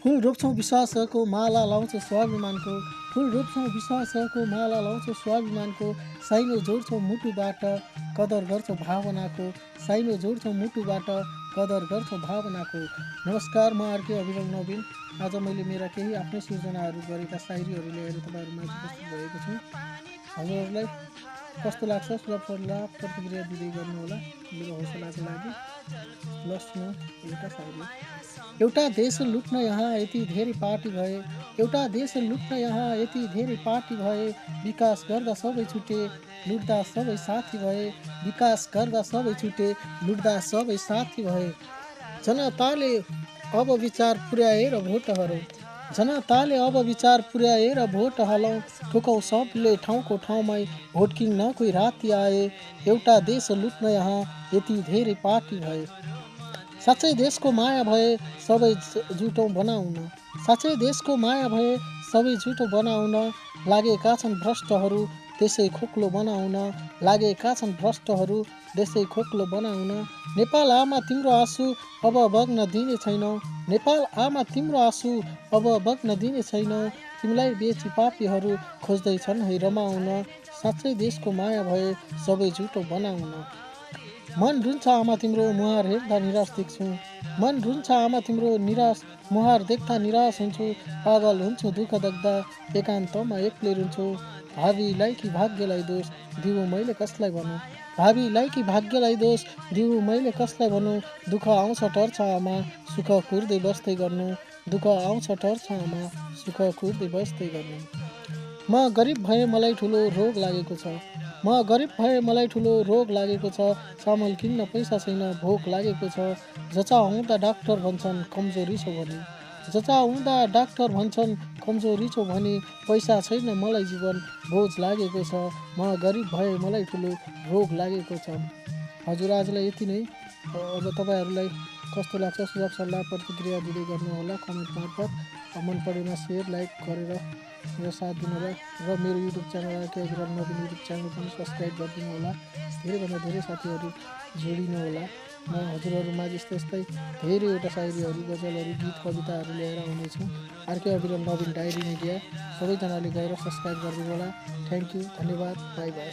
फुल रोप्छौँ विश्वासको माला लाउँछौँ स्वाभिमानको, फुल रोप्छौँ विश्वासको माला लाउँछौँ स्वाभिमानको, साइनो जोड्छौँ मुटुबाट कदर गर्छौँ भावनाको, साइनो जोड्छौँ मुटुबाट कदर गर्छौँ भावनाको। नमस्कार, म आरके अभिनव नवीन। आज मैले मेरा केही आफ्नै सिर्जनाहरू गरेका सायरीहरू ल्याएर तपाईँहरूमा उपस्थित भएको छु। हजुरहरूलाई कस्तो लाग्छ सुझाव सल्लाह प्रतिक्रिया दिँदै गर्नुहोला मेरो हौसलाको लागि। लस्न एउटा सायरी। एउटा देश लुट्न यहाँ यति धेरै पार्टी भए, एउटा देश लुट्न यहाँ यति धेरै पार्टी भए, विकास गर्दा सबै छुटे लुट्दा सबै साथी भए, विकास गर्दा सबै छुटे लुट्दा सबै साथी भए। जनताले अब विचार पुर्याएर भोट हरौँ, जनताले अब विचार पुर्याएर भोट हालौँ, ठोकौँ सबले ठाउँको ठाउँमै भोट किन्न कोही राति आए। एउटा देश लुट्न यहाँ यति धेरै पार्टी भए, साँच्चै देशको माया भए सबै जुटौँ बनाउन, साँच्चै देशको माया भए सबै जुटो बनाउन, लागेका छन् भ्रष्टहरू देशै खोक्लो बनाउन, लागेका छन् भ्रष्टहरू देशै खोक्लो बनाउन। नेपाल आमा तिम्रो आँसु अब बग्न दिने छैनौ, नेपाल आमा तिम्रो आँसु अब बग्न दिने छैनौ, तिमीलाई बेची पापीहरू खोज्दैछन् है रमाउन, साँच्चै देशको माया भए सबै जुटो बनाउन। मन रुन्छ आमा तिम्रो मुहार हेर्दा निराश देख्छु, मन रुन्छ आमा तिम्रो निराश मुहार देख्दा निराश हुन्छु, पागल हुन्छु दुःख देख्दा एकान्तमा एक्लै रुन्छु। भावीलाई कि भाग्यलाई दोष दिउँ मैले कसलाई भनौँ, भावीलाई कि भाग्यलाई दोष दिउँ मैले कसलाई भनौँ, दुःख आउँछ टर्छ आमा सुख कुर्दै बस्दै गर्नु, दुःख आउँछ टर्छ आमा सुख कुर्दै बस्दै गर्नु। म गरिब भए मलाई ठुलो रोग लागेको छ, म गरिब भए मलाई ठुलो रोग लागेको छ, चामल किन्न पैसा छैन भोक लागेको छ, जचाउँदा डाक्टर भन्छन् कमजोरी छौ भने, जचाउँदा डाक्टर भन्छन् कमजोरी छौ भने, पैसा छैन मलाई जीवन बोझ लागेको छ, म गरिब भए मलाई ठुलो रोग लागेको छ। हजुर आजलाई यति नै। अब तपाईँहरूलाई कस्तो लाग्छ सुझाव सल्लाह प्रतिक्रिया दिँदै गर्नुहोला कमेन्ट मार्फत। मन परेमा सेयर लाइक गरेर मेरो साथ दिनुहोला र मेरो युट्युब च्यानल आरके अभिनव नवीन युट्युब च्यानल पनि सब्सक्राइब गरिदिनु होला। धेरैभन्दा धेरै साथीहरू जोडिनु होला। म हजुरहरूमा यस्तै धेरैवटा सायरीहरू गजलहरू गीत कविताहरू लिएर आउनेछु। आरके अभिनव नवीन डायरी मिडिया सबैजनाले गएर सब्सक्राइब गरिदिनु होला। थ्याङ्क यू, धन्यवाद, बाई बाई।